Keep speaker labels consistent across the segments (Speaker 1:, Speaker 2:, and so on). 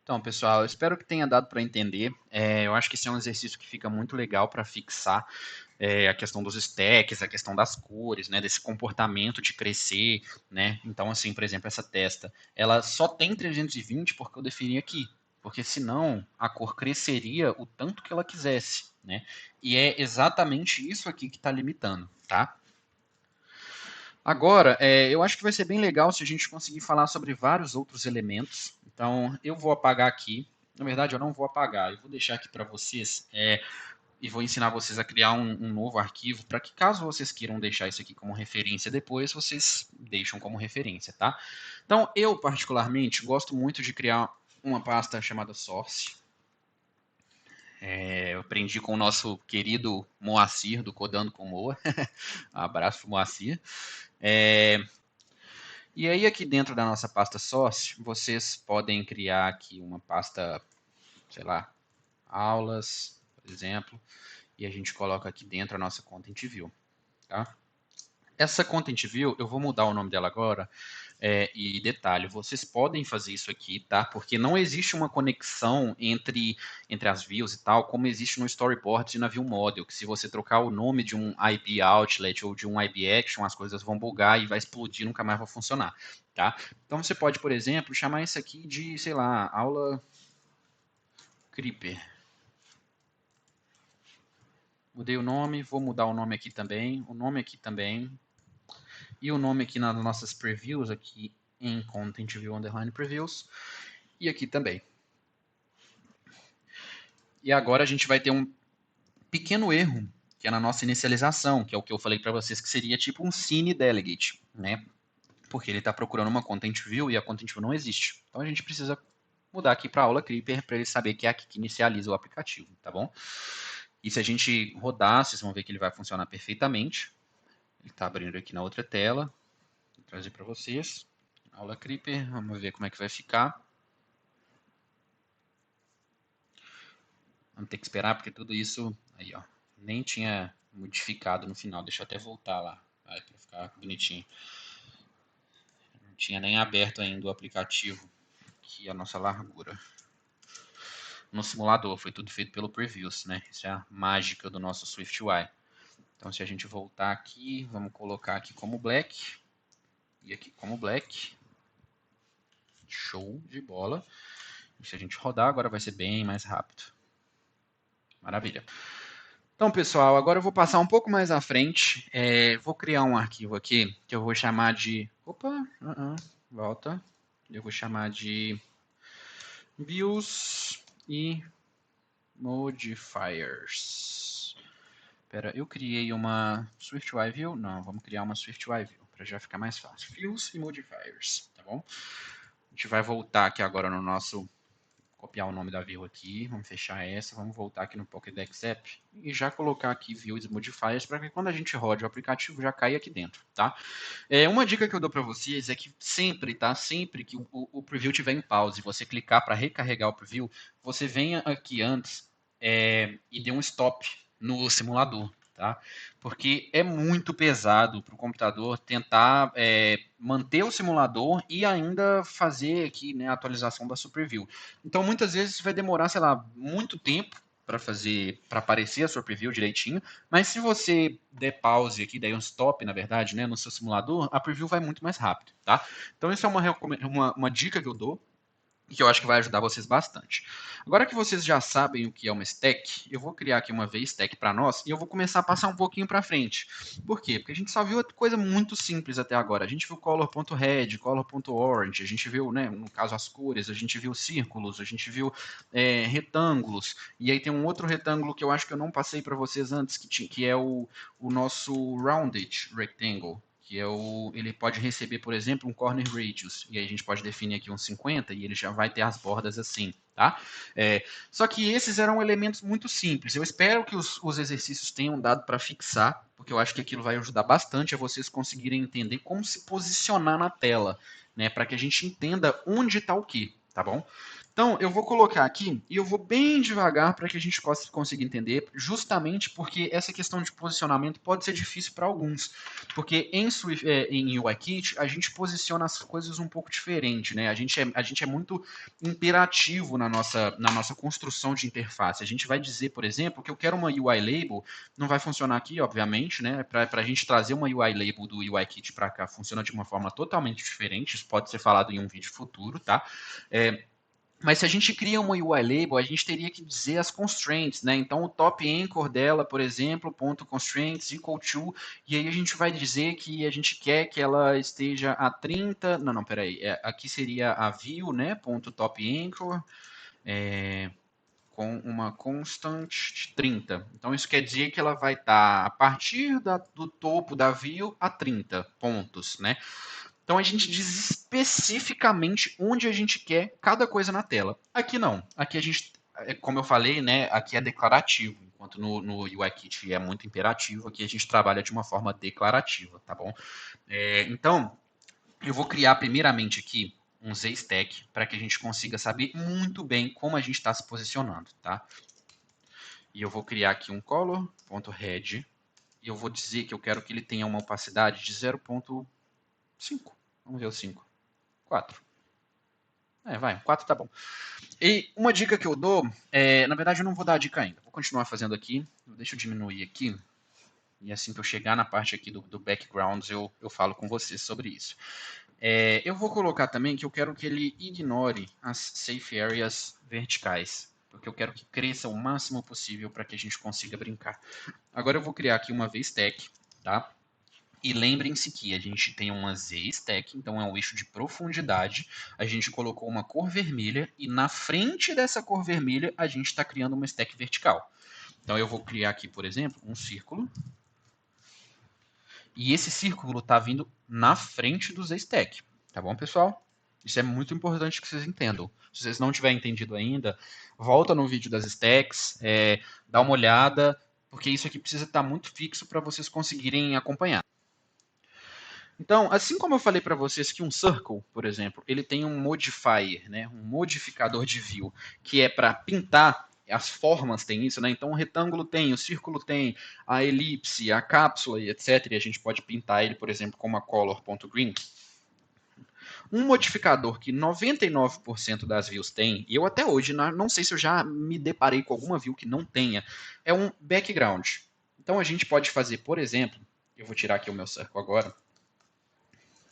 Speaker 1: Então, pessoal, eu espero que tenha dado para entender. Eu acho que esse é um exercício que fica muito legal para fixar a questão dos stacks, a questão das cores, né, desse comportamento de crescer, né? Então, assim, por exemplo, essa testa, ela só tem 320 porque eu defini aqui, porque senão a cor cresceria o tanto que ela quisesse, né? E é exatamente isso aqui que está limitando, tá? Agora, eu acho que vai ser bem legal se a gente conseguir falar sobre vários outros elementos. Então, eu vou apagar aqui. Na verdade, eu não vou apagar. Eu vou deixar aqui para vocês e vou ensinar vocês a criar um novo arquivo para que, caso vocês queiram deixar isso aqui como referência depois, vocês deixam como referência, tá? Então, eu particularmente gosto muito de criar uma pasta chamada source. Eu aprendi com o nosso querido Moacir, do Codando com Moa. Abraço pro Moacir. É, E aí, aqui dentro da nossa pasta source, vocês podem criar aqui uma pasta, sei lá, aulas, por exemplo, e a gente coloca aqui dentro a nossa Content View, tá? Essa Content View, eu vou mudar o nome dela agora, e detalhe, vocês podem fazer isso aqui, tá? Porque não existe uma conexão entre as views e tal, como existe no Storyboard e na View Model, que se você trocar o nome de um IB Outlet ou de um IB Action, as coisas vão bugar e vai explodir, nunca mais vai funcionar, tá? Então você pode, por exemplo, chamar isso aqui de, sei lá, aula Creeper. Mudei o nome, vou mudar o nome aqui também, o nome aqui também, e o nome aqui nas nossas previews, aqui em Content View Underline Previews, e aqui também. E agora a gente vai ter um pequeno erro, que é na nossa inicialização, que é o que eu falei para vocês, que seria tipo um Cine Delegate, né? Porque ele está procurando uma Content View e a Content View não existe. Então a gente precisa mudar aqui para aula Creeper para ele saber que é aqui que inicializa o aplicativo, tá bom? E se a gente rodar, vocês vão ver que ele vai funcionar perfeitamente. Ele está abrindo aqui na outra tela. Vou trazer para vocês. Aula Creeper, vamos ver como é que vai ficar. Vamos ter que esperar, porque tudo isso aí, ó, nem tinha modificado no final. Deixa eu até voltar lá, para ficar bonitinho. Não tinha nem aberto ainda o aplicativo, aqui a nossa largura. No simulador, foi tudo feito pelo Previews, né? Isso é a mágica do nosso SwiftUI. Então, se a gente voltar aqui, vamos colocar aqui como black, e aqui como black. Show de bola. E se a gente rodar, agora vai ser bem mais rápido. Maravilha. Então, pessoal, agora eu vou passar um pouco mais à frente. Vou criar um arquivo aqui que eu vou chamar de... Opa, volta. Eu vou chamar de views e modifiers. Espera, eu criei uma SwiftUI View? Não, vamos criar uma SwiftUI View para já ficar mais fácil. Views e modifiers, tá bom? A gente vai voltar aqui agora no nosso... Copiar o nome da view aqui, vamos fechar essa, vamos voltar aqui no Pokédex App e já colocar aqui views e modifiers para que quando a gente rode o aplicativo já caia aqui dentro, tá? Uma dica que eu dou para vocês é que sempre, tá? Sempre que o preview estiver em pause, você clicar para recarregar o preview, você venha aqui antes e dê um stop no simulador, tá? Porque é muito pesado para o computador tentar manter o simulador e ainda fazer aqui, né, a atualização da SuperView. Então, muitas vezes vai demorar, sei lá, muito tempo para aparecer a sua preview direitinho, mas se você der pause aqui, daí um stop, na verdade, né, no seu simulador, a preview vai muito mais rápido, tá? Então, isso é uma dica que eu dou e que eu acho que vai ajudar vocês bastante. Agora que vocês já sabem o que é uma stack, eu vou criar aqui uma V-stack para nós e eu vou começar a passar um pouquinho para frente. Por quê? Porque a gente só viu coisa muito simples até agora. A gente viu color.red, color.orange, a gente viu, né, no caso as cores, a gente viu círculos, a gente viu retângulos, e aí tem um outro retângulo que eu acho que eu não passei para vocês antes, que é o nosso rounded rectangle, que ele pode receber, por exemplo, um corner radius, e aí a gente pode definir aqui um 50 e ele já vai ter as bordas assim, tá? Só que esses eram elementos muito simples. Eu espero que os exercícios tenham dado para fixar, porque eu acho que aquilo vai ajudar bastante a vocês conseguirem entender como se posicionar na tela, né? Para que a gente entenda onde está o que, tá bom? Então, eu vou colocar aqui e eu vou bem devagar para que a gente consiga entender, justamente porque essa questão de posicionamento pode ser difícil para alguns. Porque em UIKit, a gente posiciona as coisas um pouco diferente, né? A gente é muito imperativo na nossa construção de interface. A gente vai dizer, por exemplo, que eu quero uma UI label, não vai funcionar aqui, obviamente, né? Para a gente trazer uma UI label do UIKit para cá, funciona de uma forma totalmente diferente. Isso pode ser falado em um vídeo futuro, tá? Mas se a gente cria uma UI label, a gente teria que dizer as constraints, né? Então, o top anchor dela, por exemplo, ponto constraints equal to, e aí a gente vai dizer que a gente quer que ela esteja a 30, não, peraí, aqui seria a view, né? Ponto top anchor, com uma constant de 30. Então, isso quer dizer que ela vai estar a partir do topo da view a 30 pontos, né? Então a gente diz especificamente onde a gente quer cada coisa na tela. Aqui não. Aqui a gente, como eu falei, né, aqui é declarativo, enquanto no UIKit é muito imperativo, aqui a gente trabalha de uma forma declarativa, tá bom? Então, eu vou criar primeiramente aqui um Z-Stack para que a gente consiga saber muito bem como a gente está se posicionando, tá? E eu vou criar aqui um color.red e eu vou dizer que eu quero que ele tenha uma opacidade de 0.5. Vamos ver o 5. 4. Vai, 4 tá bom. E uma dica que eu dou, na verdade eu não vou dar a dica ainda, vou continuar fazendo aqui, deixa eu diminuir aqui, e assim que eu chegar na parte aqui do backgrounds eu falo com vocês sobre isso. Eu vou colocar também que eu quero que ele ignore as safe areas verticais, porque eu quero que cresça o máximo possível para que a gente consiga brincar. Agora eu vou criar aqui uma VStack, tá? E lembrem-se que a gente tem uma Z-stack, então é um eixo de profundidade. A gente colocou uma cor vermelha e na frente dessa cor vermelha a gente está criando uma stack vertical. Então eu vou criar aqui, por exemplo, um círculo. E esse círculo está vindo na frente do Z-stack. Tá bom, pessoal? Isso é muito importante que vocês entendam. Se vocês não tiverem entendido ainda, volta no vídeo das stacks, dá uma olhada, porque isso aqui precisa estar muito fixo para vocês conseguirem acompanhar. Então, assim como eu falei para vocês que um circle, por exemplo, ele tem um modifier, né, um modificador de view, que é para pintar, as formas têm isso, né? Então o retângulo tem, o círculo tem, a elipse, a cápsula e etc. E a gente pode pintar ele, por exemplo, com uma color.green. Um modificador que 99% das views tem, e eu até hoje não sei se eu já me deparei com alguma view que não tenha, é um background. Então a gente pode fazer, por exemplo, eu vou tirar aqui o meu circle agora,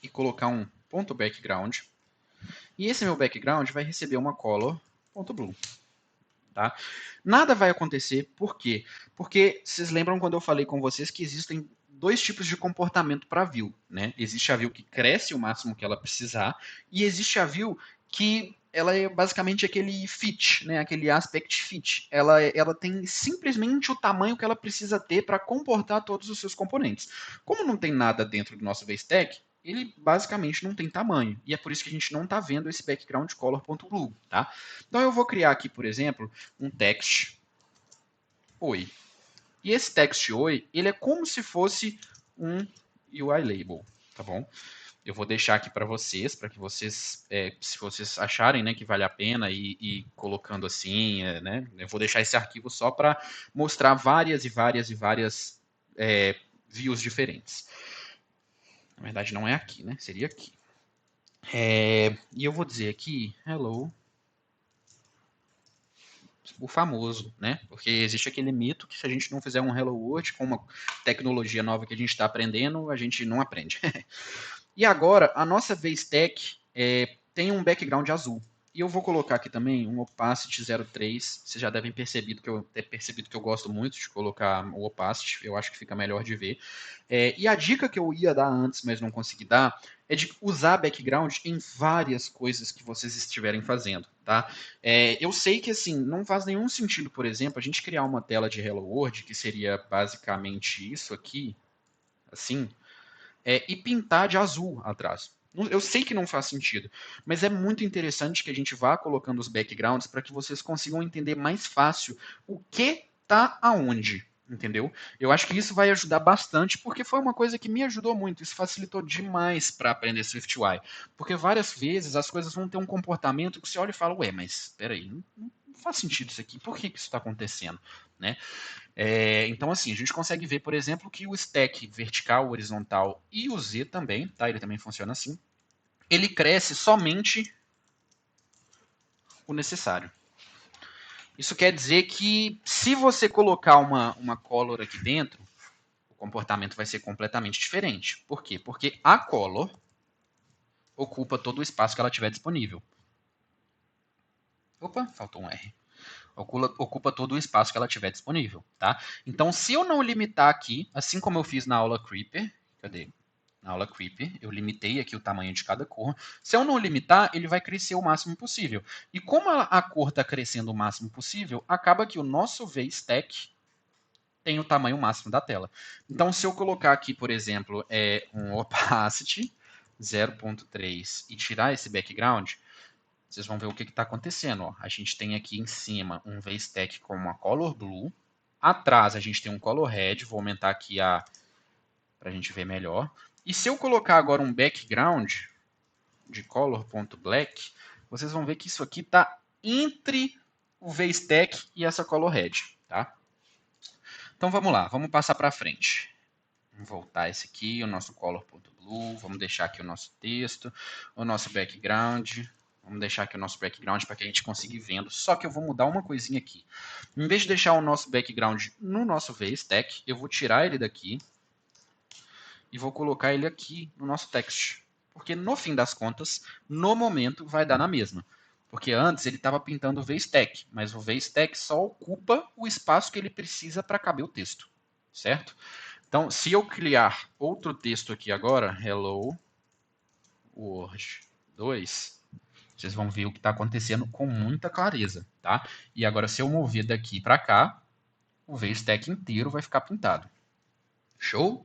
Speaker 1: e colocar um ponto background. E esse meu background vai receber uma color.blue. Tá? Nada vai acontecer, por quê? Porque vocês lembram quando eu falei com vocês que existem dois tipos de comportamento para a view, né? Existe a view que cresce o máximo que ela precisar e existe a view que ela é basicamente aquele fit, né? Aquele aspect fit. Ela tem simplesmente o tamanho que ela precisa ter para comportar todos os seus componentes. Como não tem nada dentro do nosso VStack, ele basicamente não tem tamanho. E é por isso que a gente não está vendo esse background color.blue, tá? Então eu vou criar aqui, por exemplo, um text oi. E esse text oi, ele é como se fosse um UI label, tá bom? Eu vou deixar aqui para que vocês, se vocês acharem, né, que vale a pena ir colocando assim, né, eu vou deixar esse arquivo só para mostrar várias views diferentes. Na verdade, não é aqui, né? Seria aqui. E eu vou dizer aqui, hello, o famoso, né? Porque existe aquele mito que se a gente não fizer um Hello World com uma tecnologia nova que a gente está aprendendo, a gente não aprende. E agora, a nossa VStack tem um background azul. E eu vou colocar aqui também um opacity 03. Vocês já devem ter percebido que eu gosto muito de colocar o opacity. Eu acho que fica melhor de ver. E a dica que eu ia dar antes, mas não consegui dar, é de usar background em várias coisas que vocês estiverem fazendo, tá? Eu sei que, assim, não faz nenhum sentido, por exemplo, a gente criar uma tela de Hello World, que seria basicamente isso aqui, assim, e pintar de azul atrás. Eu sei que não faz sentido, mas é muito interessante que a gente vá colocando os backgrounds para que vocês consigam entender mais fácil o que está aonde. Entendeu? Eu acho que isso vai ajudar bastante, porque foi uma coisa que me ajudou muito. Isso facilitou demais para aprender SwiftUI. Porque várias vezes as coisas vão ter um comportamento que você olha e fala, ué, mas espera aí, não faz sentido isso aqui. Por que isso está acontecendo? Né? Então, assim, a gente consegue ver, por exemplo, que o stack vertical, horizontal e o Z também, tá? Ele também funciona assim. Ele cresce somente o necessário. Isso quer dizer que se você colocar uma color aqui dentro, o comportamento vai ser completamente diferente. Por quê? Porque a color ocupa todo o espaço que ela tiver disponível. Opa, faltou um R. Ocupa todo o espaço que ela tiver disponível, tá? Então, se eu não limitar aqui, assim como eu fiz na aula Creeper, cadê? Na aula Creeper, eu limitei aqui o tamanho de cada cor. Se eu não limitar, ele vai crescer o máximo possível. E como a cor está crescendo o máximo possível, acaba que o nosso VStack tem o tamanho máximo da tela. Então, se eu colocar aqui, por exemplo, um opacity 0.3 e tirar esse background, vocês vão ver o que está acontecendo. Ó. A gente tem aqui em cima um VStack com uma color blue. Atrás a gente tem um color red. Vou aumentar aqui para a gente ver melhor. E se eu colocar agora um background de color.black, vocês vão ver que isso aqui está entre o VStack e essa color red. Tá? Então vamos lá, vamos passar para frente. Vamos voltar esse aqui, o nosso color.blue. Vamos deixar aqui o nosso texto, o nosso background. Vamos deixar aqui o nosso background para que a gente consiga ir vendo. Só que eu vou mudar uma coisinha aqui. Em vez de deixar o nosso background no nosso VStack, eu vou tirar ele daqui e vou colocar ele aqui no nosso text. Porque no fim das contas, no momento, vai dar na mesma. Porque antes ele estava pintando o VStack, mas o VStack só ocupa o espaço que ele precisa para caber o texto. Certo? Então, se eu criar outro texto aqui agora, Hello World 2, vocês vão ver o que está acontecendo com muita clareza, tá? E agora, se eu mover daqui para cá, o VStack inteiro vai ficar pintado. Show?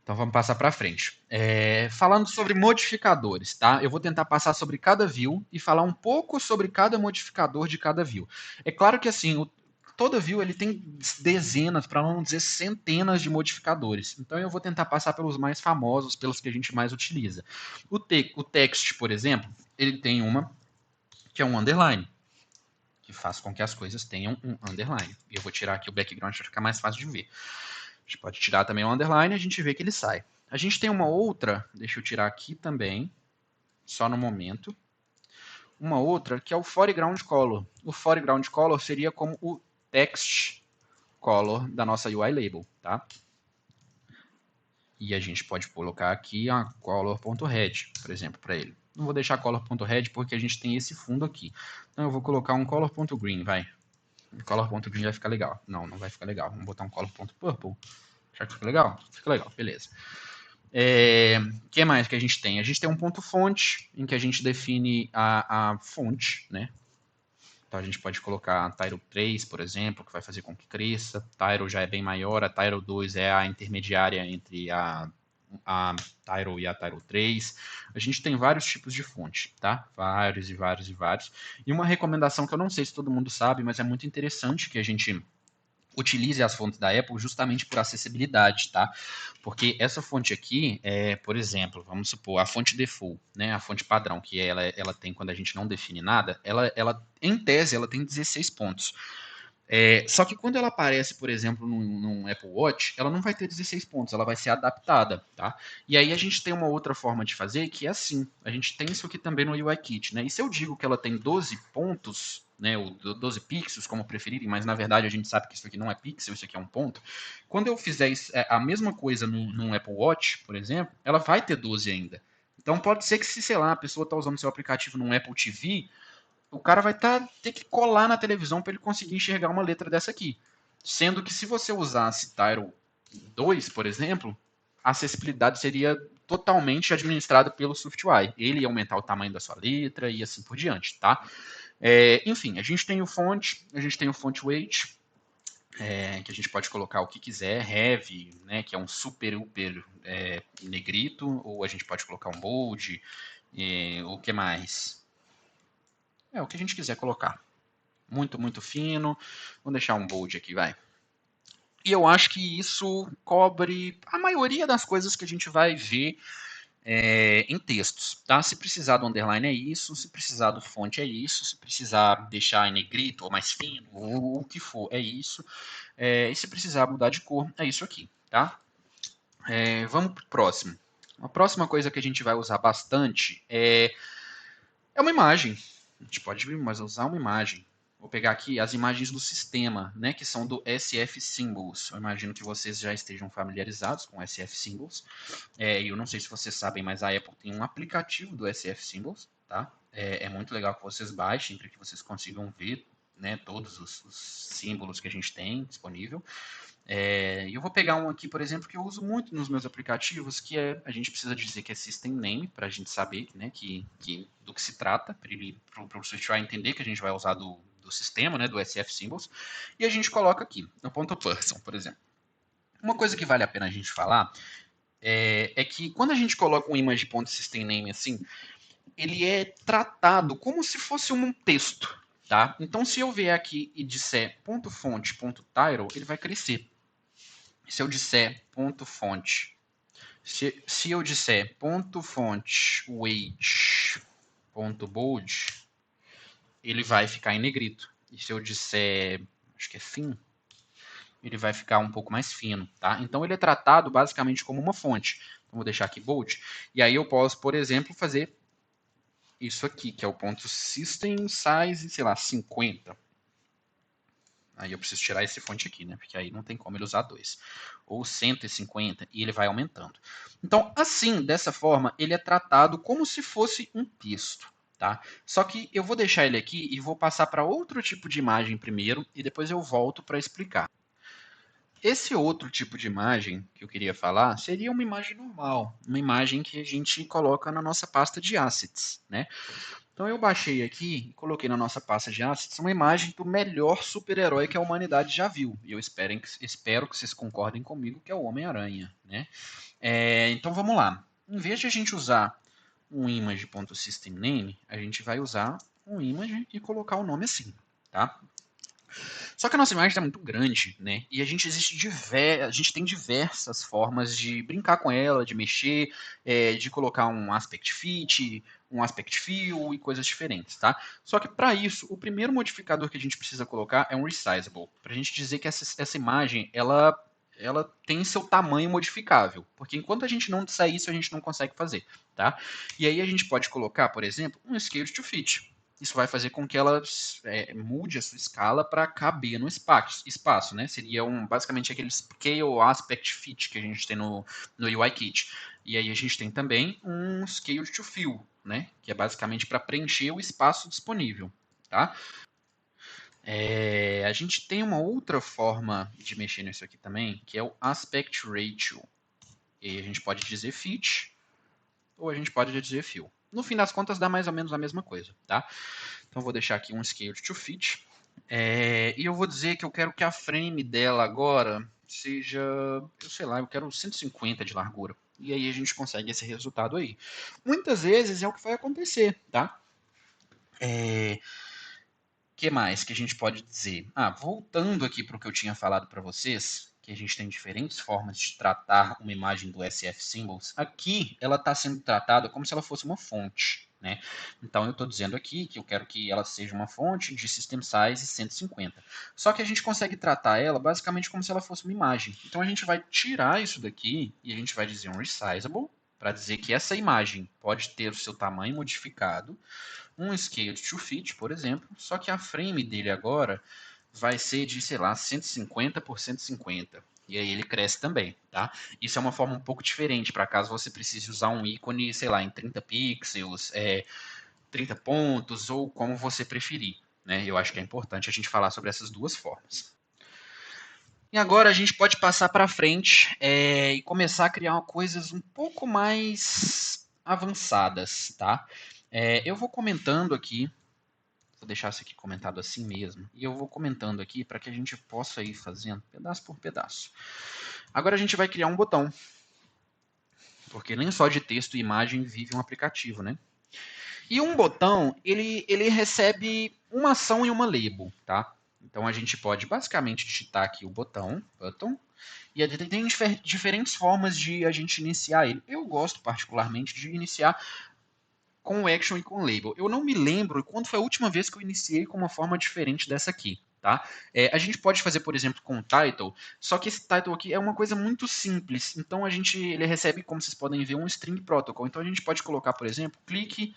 Speaker 1: Então vamos passar para frente. Falando sobre modificadores, tá? Eu vou tentar passar sobre cada view e falar um pouco sobre cada modificador de cada view. É claro que assim, toda view ele tem dezenas, para não dizer centenas de modificadores. Então eu vou tentar passar pelos mais famosos, pelos que a gente mais utiliza. O text, por exemplo, ele tem uma que é um underline, que faz com que as coisas tenham um underline. E eu vou tirar aqui o background para ficar mais fácil de ver. A gente pode tirar também o underline e a gente vê que ele sai. A gente tem uma outra, deixa eu tirar aqui também, só no momento. Uma outra que é o foreground color. O foreground color seria como o text color da nossa UI label, tá? E a gente pode colocar aqui a color.red, por exemplo, para ele. Não vou deixar color.red porque a gente tem esse fundo aqui. Então eu vou colocar um color.green, vai. Color.green vai ficar legal. Não, não vai ficar legal. Vamos botar um color.purple. Já que fica legal? Fica legal, beleza. O que mais que a gente tem? A gente tem um ponto fonte, em que a gente define a fonte, né? Então a gente pode colocar a Tyro 3, por exemplo, que vai fazer com que cresça. Tyro já é bem maior, a Tyro 2 é a intermediária entre a Tyro e a Tyro 3. A gente tem vários tipos de fonte, tá? Vários e vários e vários. E uma recomendação que eu não sei se todo mundo sabe, mas é muito interessante que a gente utilize as fontes da Apple justamente por acessibilidade, tá? Porque essa fonte aqui, por exemplo, vamos supor, a fonte default, né, a fonte padrão, que ela tem quando a gente não define nada, ela em tese, ela tem 16 pontos. Só que quando ela aparece, por exemplo, num Apple Watch, ela não vai ter 16 pontos, ela vai ser adaptada, tá? E aí a gente tem uma outra forma de fazer que é assim. A gente tem isso aqui também no UIKit, né? E se eu digo que ela tem 12 pontos, né, ou 12 pixels, como preferirem, mas na verdade a gente sabe que isso aqui não é pixel, isso aqui é um ponto. Quando eu fizer a mesma coisa num Apple Watch, por exemplo, ela vai ter 12 ainda. Então pode ser que se, sei lá, a pessoa está usando seu aplicativo num Apple TV, o cara vai ter que colar na televisão para ele conseguir enxergar uma letra dessa aqui. Sendo que se você usasse Tyro 2, por exemplo, a acessibilidade seria totalmente administrada pelo SwiftUI. Ele ia aumentar o tamanho da sua letra e assim por diante, tá? Enfim, a gente tem o font, a gente tem o font weight, que a gente pode colocar o que quiser, heavy, né, que é um super, super negrito, ou a gente pode colocar um bold, o que mais? O que a gente quiser colocar. Muito, muito fino. Vou deixar um bold aqui, vai. E eu acho que isso cobre a maioria das coisas que a gente vai ver em textos, tá? Se precisar do underline é isso, se precisar do fonte é isso, se precisar deixar em negrito ou mais fino, ou o que for, é isso. E se precisar mudar de cor, é isso aqui, tá? Vamos pro próximo. A próxima coisa que a gente vai usar bastante é uma imagem. A gente pode mas usar uma imagem. Vou pegar aqui as imagens do sistema, né, que são do SF Symbols. Eu imagino que vocês já estejam familiarizados com SF Symbols. Eu não sei se vocês sabem, mas a Apple tem um aplicativo do SF Symbols, tá? É muito legal que vocês baixem, para que vocês consigam ver, né, todos os símbolos que a gente tem disponível. Eu vou pegar um aqui, por exemplo, que eu uso muito nos meus aplicativos, que a gente precisa dizer que é System Name, para a gente saber, né, do que se trata, para o SwiftUI entender que a gente vai usar do sistema, né, do SF Symbols, e a gente coloca aqui, no ponto .person, por exemplo. Uma coisa que vale a pena a gente falar é que quando a gente coloca um image.systemName assim, ele é tratado como se fosse um texto, tá? Então, se eu vier aqui e disser .font.title, ele vai crescer. Se eu disser .font, se eu disser .font weight .bold, ele vai ficar em negrito. E se eu disser, acho que é thin, ele vai ficar um pouco mais fino, tá? Então ele é tratado basicamente como uma fonte. Então, vou deixar aqui bold. E aí eu posso, por exemplo, fazer isso aqui, que é o ponto system size, sei lá, 50. Aí eu preciso tirar esse fonte aqui, né? Porque aí não tem como ele usar 2. Ou 150, e ele vai aumentando. Então, assim, dessa forma, ele é tratado como se fosse um texto, tá? Só que eu vou deixar ele aqui e vou passar para outro tipo de imagem primeiro, e depois eu volto para explicar. Esse outro tipo de imagem que eu queria falar seria uma imagem normal, uma imagem que a gente coloca na nossa pasta de assets, né? Então eu baixei aqui e coloquei na nossa pasta de assets uma imagem do melhor super-herói que a humanidade já viu. E eu espero que vocês concordem comigo que é o Homem-Aranha, né? Então vamos lá. Em vez de a gente usar um image.systemName, a gente vai usar um image e colocar o nome assim, tá? Só que a nossa imagem está muito grande, né? E a gente tem diversas formas de brincar com ela, de mexer, de colocar um aspect fit, um aspect fill e coisas diferentes, tá? Só que para isso, o primeiro modificador que a gente precisa colocar é um resizable, para a gente dizer que essa imagem ela tem seu tamanho modificável, porque enquanto a gente não disser isso, a gente não consegue fazer, tá? E aí a gente pode colocar, por exemplo, um scale to fit. Isso vai fazer com que ela mude a sua escala para caber no espaço, né? Seria basicamente aquele scale aspect fit que a gente tem no UIKit. E aí a gente tem também um scale to fill, né? Que é basicamente para preencher o espaço disponível, tá? A gente tem uma outra forma de mexer nisso aqui também, que é o aspect ratio. E aí a gente pode dizer fit ou a gente pode dizer fill. No fim das contas, dá mais ou menos a mesma coisa, tá? Então, vou deixar aqui um scale to fit. E eu vou dizer que eu quero que a frame dela agora seja, sei lá, eu quero 150 de largura. E aí a gente consegue esse resultado aí. Muitas vezes é o que vai acontecer, tá? Que mais que a gente pode dizer? Voltando aqui para o que eu tinha falado para vocês, que a gente tem diferentes formas de tratar uma imagem do SF Symbols. Aqui ela está sendo tratada como se ela fosse uma fonte, né? Então eu estou dizendo aqui que eu quero que ela seja uma fonte de system size 150. Só que a gente consegue tratar ela basicamente como se ela fosse uma imagem. Então a gente vai tirar isso daqui e a gente vai dizer um resizable para dizer que essa imagem pode ter o seu tamanho modificado, um scale to fit, por exemplo, só que a frame dele agora vai ser de, sei lá, 150 por 150. E aí ele cresce também, tá? Isso é uma forma um pouco diferente, para caso você precise usar um ícone, sei lá, em 30 pixels, 30 pontos, ou como você preferir, né? Eu acho que é importante a gente falar sobre essas duas formas. E agora a gente pode passar para frente e começar a criar coisas um pouco mais avançadas, tá? Eu vou comentando aqui, vou deixar isso aqui comentado assim mesmo, e eu vou comentando aqui para que a gente possa ir fazendo pedaço por pedaço. Agora a gente vai criar um botão, porque nem só de texto e imagem vive um aplicativo, né? E um botão, ele recebe uma ação e uma label, tá? Então a gente pode basicamente digitar aqui o botão, button, e tem diferentes formas de a gente iniciar ele. Eu gosto particularmente de iniciar com o action e com o label. Eu não me lembro quando foi a última vez que eu iniciei com uma forma diferente dessa aqui. Tá? A gente pode fazer, por exemplo, com o title, só que esse title aqui é uma coisa muito simples. Então ele recebe, como vocês podem ver, um string protocol. Então a gente pode colocar, por exemplo, clique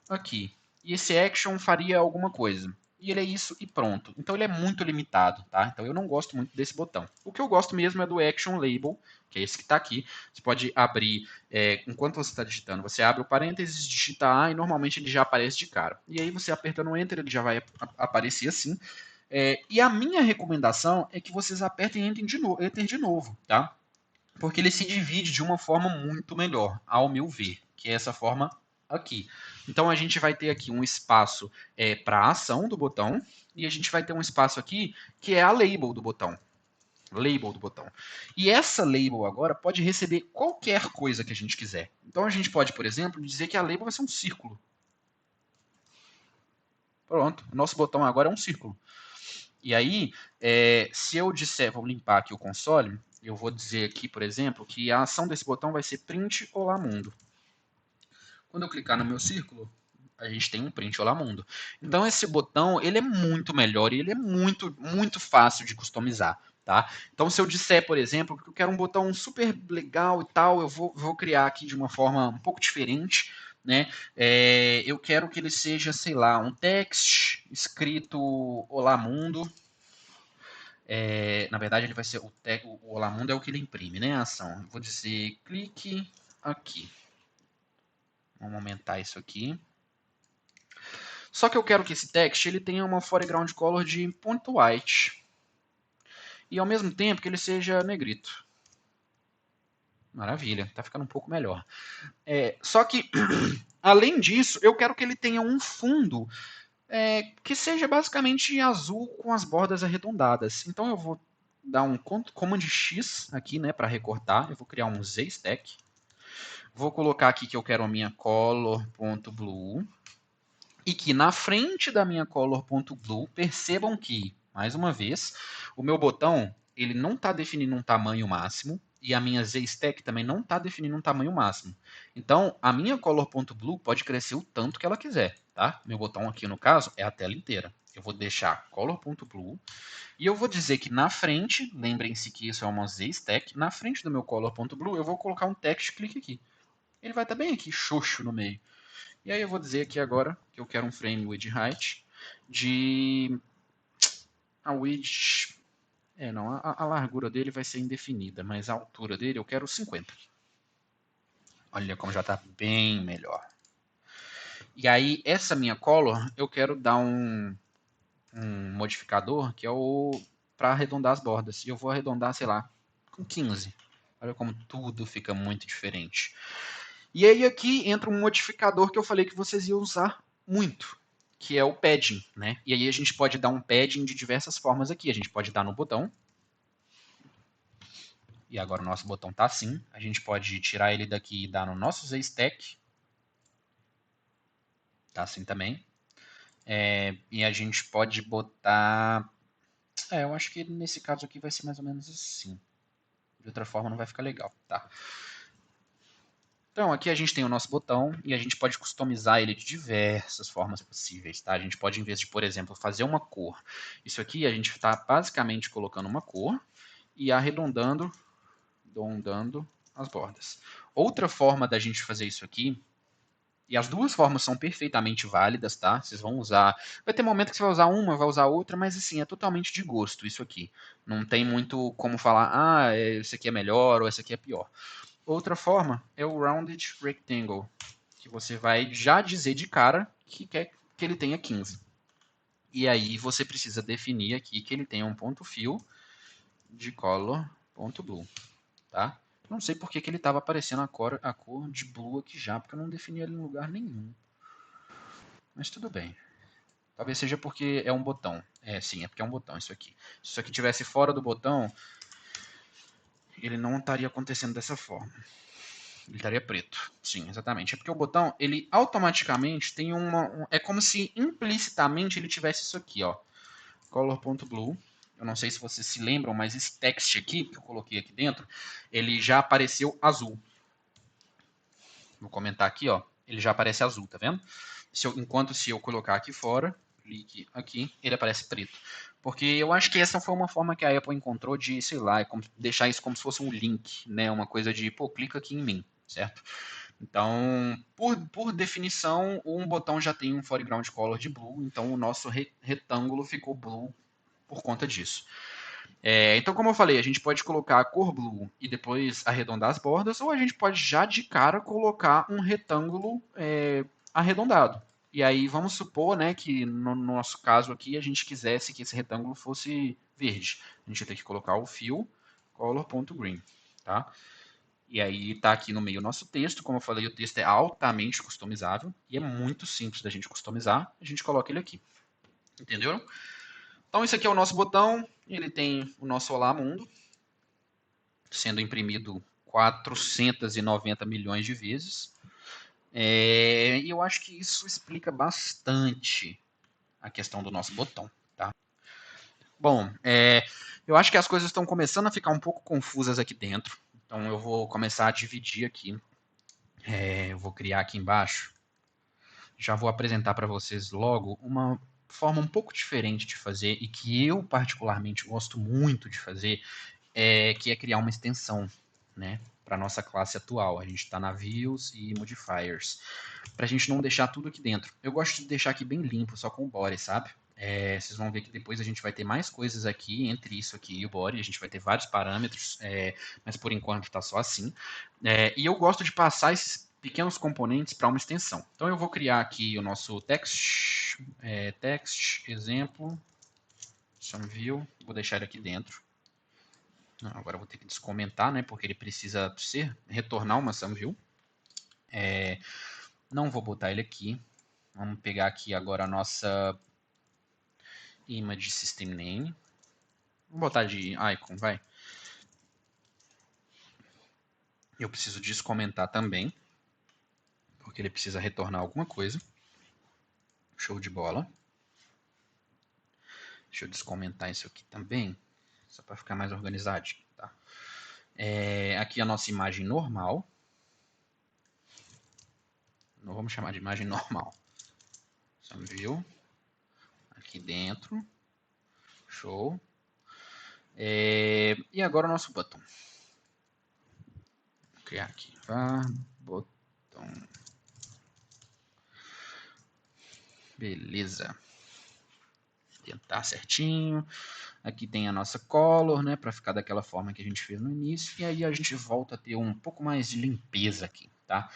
Speaker 1: aqui. E esse action faria alguma coisa. E ele é isso e pronto. Então ele é muito limitado, tá? Então eu não gosto muito desse botão. O que eu gosto mesmo é do action label, que é esse que está aqui. Você pode abrir, enquanto você está digitando, você abre o parênteses, digita A e normalmente ele já aparece de cara. E aí você apertando o Enter, ele já vai aparecer assim. E a minha recomendação é que vocês apertem Enter de novo, tá? Porque ele se divide de uma forma muito melhor, ao meu ver, que é essa forma aqui. Então a gente vai ter aqui um espaço para a ação do botão e a gente vai ter um espaço aqui que é a label do botão. Label do botão. E essa label agora pode receber qualquer coisa que a gente quiser. Então a gente pode, por exemplo, dizer que a label vai ser um círculo. Pronto, o nosso botão agora é um círculo. E aí, se eu disser, vou limpar aqui o console, eu vou dizer aqui, por exemplo, que a ação desse botão vai ser print Olá Mundo. Quando eu clicar no meu círculo, a gente tem um print Olá Mundo. Então esse botão, ele é muito melhor e ele é muito, muito fácil de customizar. Tá? Então se eu disser, por exemplo, que eu quero um botão super legal e tal, eu vou criar aqui de uma forma um pouco diferente. Né? Eu quero que ele seja, sei lá, um text escrito Olá Mundo. Na verdade, ele vai ser o Olá Mundo é o que ele imprime, né? A ação. Vou dizer clique aqui. Vamos aumentar isso aqui. Só que eu quero que esse text ele tenha uma foreground color de ponto white. E ao mesmo tempo que ele seja negrito. Maravilha, tá ficando um pouco melhor. Só que, além disso, eu quero que ele tenha um fundo que seja basicamente azul com as bordas arredondadas. Então eu vou dar um Command X aqui, né, para recortar. Eu vou criar um Z-Stack. Vou colocar aqui que eu quero a minha color.blue. E que na frente da minha color.blue, percebam que, mais uma vez, o meu botão ele não está definindo um tamanho máximo e a minha Z-Stack também não está definindo um tamanho máximo. Então, a minha color.blue pode crescer o tanto que ela quiser, tá? Meu botão aqui, no caso, é a tela inteira. Eu vou deixar color.blue e eu vou dizer que na frente, lembrem-se que isso é uma Z-Stack, na frente do meu color.blue eu vou colocar um text clique aqui. Ele vai estar bem aqui, xoxo no meio. E aí eu vou dizer aqui agora que eu quero um frame width height de... A width... não, a largura dele vai ser indefinida, mas a altura dele eu quero 50. Olha como já está bem melhor. E aí, essa minha color, eu quero dar um modificador que é o para arredondar as bordas. E eu vou arredondar, sei lá, com 15. Olha como tudo fica muito diferente. E aí aqui entra um modificador que eu falei que vocês iam usar muito, que é o padding, né? E aí a gente pode dar um padding de diversas formas aqui. A gente pode dar no botão. E agora o nosso botão tá assim. A gente pode tirar ele daqui e dar no nosso Z-Stack. Tá assim também. E a gente pode botar... eu acho que nesse caso aqui vai ser mais ou menos assim. De outra forma não vai ficar legal, tá? Então, aqui a gente tem o nosso botão e a gente pode customizar ele de diversas formas possíveis, tá? A gente pode, em vez de, por exemplo, fazer uma cor, isso aqui a gente está basicamente colocando uma cor e arredondando as bordas. Outra forma da gente fazer isso aqui, e as duas formas são perfeitamente válidas, tá? Vocês vão usar... Vai ter momento que você vai usar uma, vai usar outra, mas assim, é totalmente de gosto isso aqui. Não tem muito como falar, esse aqui é melhor ou esse aqui é pior. Outra forma é o Rounded Rectangle, que você vai já dizer de cara que quer que ele tenha 15. E aí você precisa definir aqui que ele tenha um ponto fill de color.blue, tá? Não sei por que ele estava aparecendo a cor de blue aqui já, porque eu não defini ele em lugar nenhum. Mas tudo bem. Talvez seja porque é um botão. Sim, é porque é um botão isso aqui. Se isso aqui tivesse fora do botão, ele não estaria acontecendo dessa forma. Ele estaria preto. Sim, exatamente. É porque o botão, ele automaticamente tem é como se implicitamente ele tivesse isso aqui, ó. color.blue. Eu não sei se vocês se lembram, mas esse text aqui, que eu coloquei aqui dentro, ele já apareceu azul. Vou comentar aqui, ó. Ele já aparece azul, tá vendo? Enquanto se eu colocar aqui fora, clique aqui, ele aparece preto. Porque eu acho que essa foi uma forma que a Apple encontrou de, sei lá, deixar isso como se fosse um link, né? Uma coisa de, pô, clica aqui em mim, certo? Então, por definição, um botão já tem um foreground color de blue, então o nosso retângulo ficou blue por conta disso. Então, como eu falei, a gente pode colocar a cor blue e depois arredondar as bordas, ou a gente pode já de cara colocar um retângulo arredondado. E aí vamos supor, né, que no nosso caso aqui a gente quisesse que esse retângulo fosse verde. A gente vai ter que colocar o fill color.green, tá? E aí está aqui no meio o nosso texto. Como eu falei, o texto é altamente customizável e é muito simples da gente customizar. A gente coloca ele aqui. Entenderam? Então, esse aqui é o nosso botão. Ele tem o nosso Olá Mundo, sendo imprimido 490 milhões de vezes. E eu acho que isso explica bastante a questão do nosso botão. Tá? Bom, eu acho que as coisas estão começando a ficar um pouco confusas aqui dentro. Então, eu vou começar a dividir aqui. Eu vou criar aqui embaixo. Já vou apresentar para vocês logo uma forma um pouco diferente de fazer e que eu particularmente gosto muito de fazer, que é criar uma extensão, né, para nossa classe atual. A gente está na Views e Modifiers, para a gente não deixar tudo aqui dentro. Eu gosto de deixar aqui bem limpo, só com o body, sabe? Vocês vão ver que depois a gente vai ter mais coisas aqui, entre isso aqui e o body, a gente vai ter vários parâmetros, mas por enquanto está só assim. E eu gosto de passar esses pequenos componentes para uma extensão. Então eu vou criar aqui o nosso text, exemplo, view, vou deixar ele aqui dentro. Agora eu vou ter que descomentar, né, porque ele precisa retornar uma SumView. Não vou botar ele aqui. Vamos pegar aqui agora a nossa image system name. Vou botar de icon, vai. Eu preciso descomentar também, porque ele precisa retornar alguma coisa. Show de bola. Deixa eu descomentar isso aqui também, só para ficar mais organizado. Tá? Aqui a nossa imagem normal. Não vamos chamar de imagem normal. View. Aqui dentro. Show. E agora o nosso botão. Vou criar aqui. Botão. Beleza. Tentar certinho. Aqui tem a nossa color, né, para ficar daquela forma que a gente fez no início. E aí a gente volta a ter um pouco mais de limpeza aqui, tá?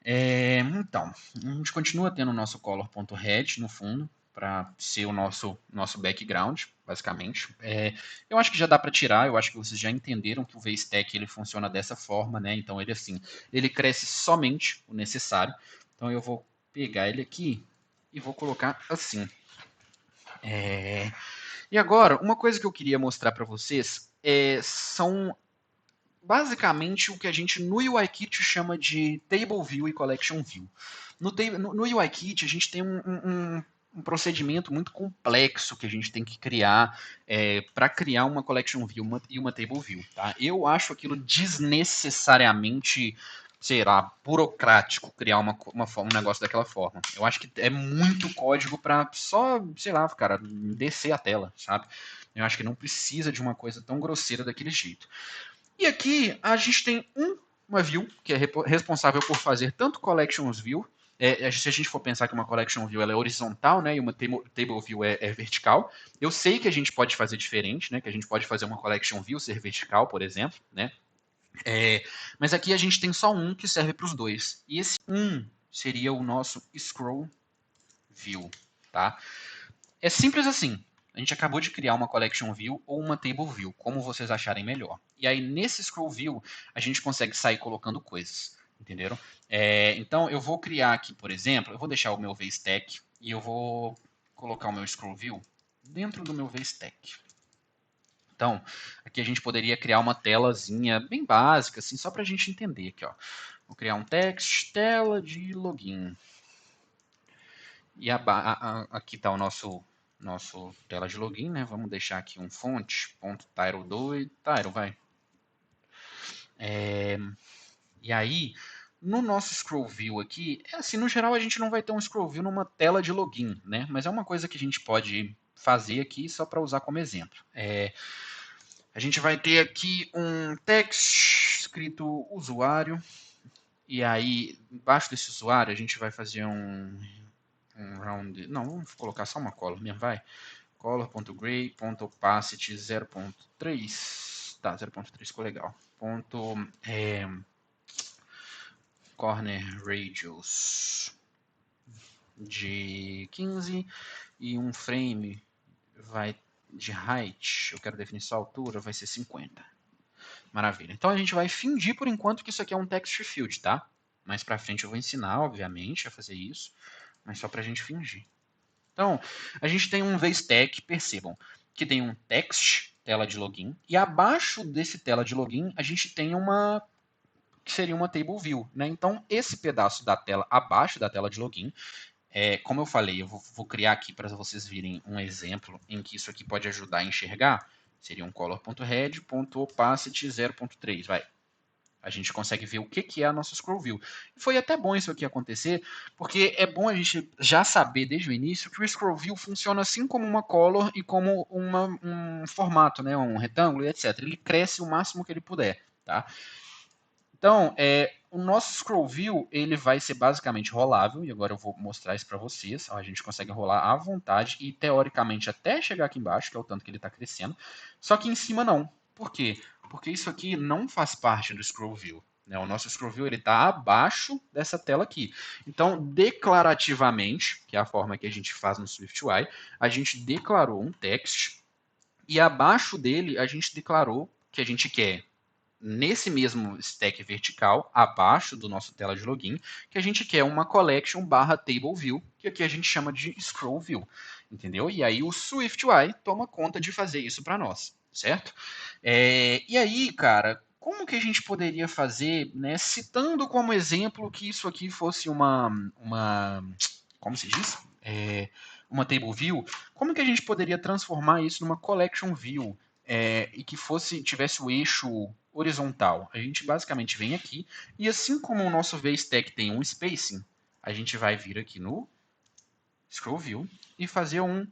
Speaker 1: Então, a gente continua tendo o nosso color.red no fundo, para ser o nosso background, basicamente. Eu acho que já dá para tirar, eu acho que vocês já entenderam que o VStack ele funciona dessa forma, né? Então ele assim, ele cresce somente o necessário. Então eu vou pegar ele aqui e vou colocar assim. E agora, uma coisa que eu queria mostrar para vocês são basicamente o que a gente no UIKit chama de Table View e Collection View. No UIKit a gente tem um procedimento muito complexo que a gente tem que criar para criar uma Collection View e uma Table View. Tá? Eu acho aquilo desnecessariamente, sei lá, burocrático criar um negócio daquela forma. Eu acho que é muito código para só, sei lá, cara, descer a tela, sabe? Eu acho que não precisa de uma coisa tão grosseira daquele jeito. E aqui a gente tem uma view que é responsável por fazer tanto collections view. Se a gente for pensar que uma collection view ela é horizontal, né, e uma table view é vertical, eu sei que a gente pode fazer diferente, né, que a gente pode fazer uma collection view ser vertical, por exemplo, né, mas aqui a gente tem só um que serve para os dois. E esse seria o nosso scroll view, tá? É simples assim. A gente acabou de criar uma collection view ou uma table view, como vocês acharem melhor. E aí, nesse scroll view, a gente consegue sair colocando coisas, entenderam? Então, eu vou criar aqui, por exemplo, eu vou deixar o meu VStack e eu vou colocar o meu scroll view dentro do meu VStack. Então, aqui a gente poderia criar uma telazinha bem básica, assim, só para a gente entender aqui, ó. Vou criar um text, tela de login. E aqui está o nosso nosso tela de login, né? Vamos deixar aqui um fonte.title2, title, vai. E aí, no nosso scroll view aqui, assim, no geral a gente não vai ter um scroll view numa tela de login, né? Mas é uma coisa que a gente pode fazer aqui só para usar como exemplo. A gente vai ter aqui um text escrito usuário, e aí embaixo desse usuário a gente vai fazer um round, não, vamos colocar só uma color mesmo, vai. Color.gray.opacity 0.3, tá, 0.3 ficou legal. Corner radius de 15 e um frame vai de height, eu quero definir só a altura, vai ser 50. Maravilha. Então a gente vai fingir por enquanto que isso aqui é um text field, tá? Mais pra frente eu vou ensinar, obviamente, a fazer isso, mas só pra gente fingir. Então, a gente tem um VStack, percebam, que tem um text, tela de login, e abaixo desse tela de login a gente tem uma que seria uma table view, né? Então, esse pedaço da tela abaixo da tela de login, como eu falei, eu vou criar aqui para vocês virem um exemplo em que isso aqui pode ajudar a enxergar. Seria um color.red.opacity 0.3, vai. A gente consegue ver o que é a nossa scroll view. Foi até bom isso aqui acontecer, porque é bom a gente já saber desde o início que o scroll view funciona assim como uma color e como um formato, né, um retângulo, etc. Ele cresce o máximo que ele puder, tá? Então, o nosso scroll view ele vai ser basicamente rolável, e agora eu vou mostrar isso para vocês. A gente consegue rolar à vontade e, teoricamente, até chegar aqui embaixo, que é o tanto que ele está crescendo. Só que em cima não. Por quê? Porque isso aqui não faz parte do scroll view. Né? O nosso scroll view está abaixo dessa tela aqui. Então, declarativamente, que é a forma que a gente faz no SwiftUI, a gente declarou um text e abaixo dele a gente declarou que a gente quer nesse mesmo stack vertical, abaixo do nosso tela de login, que a gente quer uma collection barra table view, que aqui a gente chama de scroll view, entendeu? E aí o SwiftUI toma conta de fazer isso para nós, certo? E aí, cara, como que a gente poderia fazer, né, citando como exemplo que isso aqui fosse como se diz? Uma table view, como que a gente poderia transformar isso numa collection view e que tivesse o eixo horizontal? A gente basicamente vem aqui e assim como o nosso VStack tem um spacing, a gente vai vir aqui no scroll view e fazer um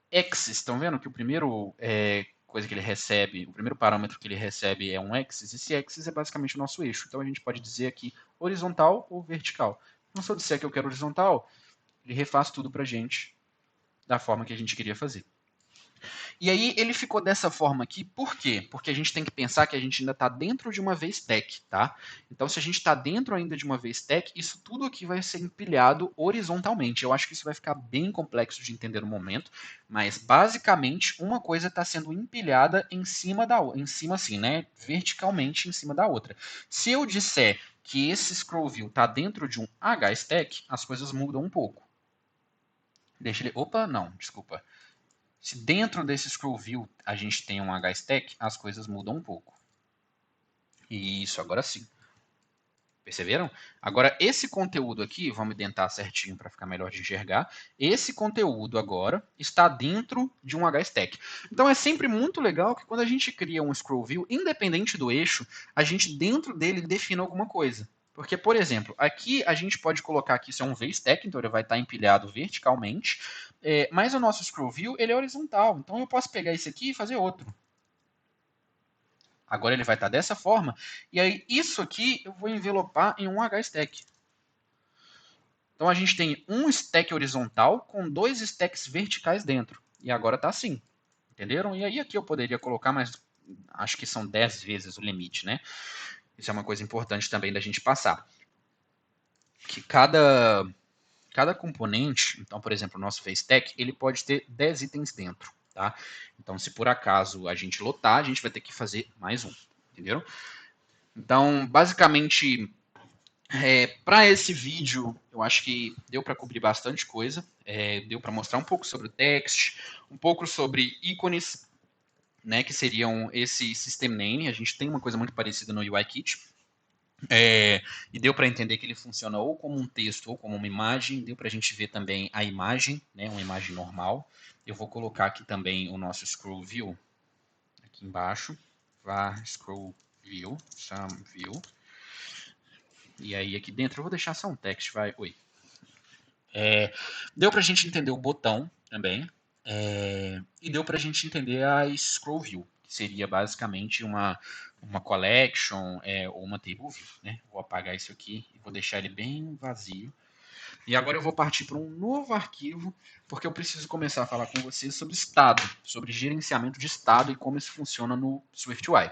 Speaker 1: axis. Estão vendo que o primeiro coisa que ele recebe, o primeiro parâmetro que ele recebe é um axis. Esse axis é basicamente o nosso eixo. Então a gente pode dizer aqui horizontal ou vertical. Então se eu disser que eu quero horizontal, ele refaz tudo pra gente da forma que a gente queria fazer. E aí ele ficou dessa forma aqui, por quê? Porque a gente tem que pensar que a gente ainda está dentro de uma VStack, tá? Então se a gente está dentro ainda de uma VStack, isso tudo aqui vai ser empilhado horizontalmente. Eu acho que isso vai ficar bem complexo de entender no momento, mas basicamente uma coisa está sendo empilhada em cima assim, né? Verticalmente em cima da outra. Se eu disser que esse scroll view está dentro de um HStack, as coisas mudam um pouco. Deixa ele... Opa, não, desculpa. Se dentro desse scroll view a gente tem um HStack, as coisas mudam um pouco. Isso, agora sim. Perceberam? Agora, esse conteúdo aqui, vamos tentar certinho para ficar melhor de enxergar. Esse conteúdo agora está dentro de um HStack. Então, é sempre muito legal que quando a gente cria um scroll view, independente do eixo, a gente dentro dele defina alguma coisa. Porque, por exemplo, aqui a gente pode colocar que isso é um VStack, então ele vai estar empilhado verticalmente, mas o nosso scroll view ele é horizontal. Então eu posso pegar esse aqui e fazer outro. Agora ele vai estar dessa forma, e aí isso aqui eu vou envelopar em um HStack. Então a gente tem um stack horizontal com dois stacks verticais dentro. E agora está assim. Entenderam? E aí aqui eu poderia colocar, mas acho que são 10 vezes o limite, né? Isso é uma coisa importante também da gente passar. Que cada componente, então, por exemplo, o nosso VStack, ele pode ter 10 itens dentro, tá? Então, se por acaso a gente lotar, a gente vai ter que fazer mais um, entenderam? Então, basicamente, para esse vídeo, eu acho que deu para cobrir bastante coisa, deu para mostrar um pouco sobre o text, um pouco sobre ícones, né, que seriam esse system name. A gente tem uma coisa muito parecida no UIKit. E deu para entender que ele funciona ou como um texto ou como uma imagem. Deu para a gente ver também a imagem, né, uma imagem normal. Eu vou colocar aqui também o nosso scroll view, aqui embaixo, var scroll view, some view. E aí aqui dentro eu vou deixar só um text, vai, oi. Deu para a gente entender o botão também, e deu para a gente entender a scroll view, que seria basicamente uma collection ou uma table view. Né? Vou apagar isso aqui e vou deixar ele bem vazio. E agora eu vou partir para um novo arquivo, porque eu preciso começar a falar com vocês sobre estado, sobre gerenciamento de estado e como isso funciona no SwiftUI.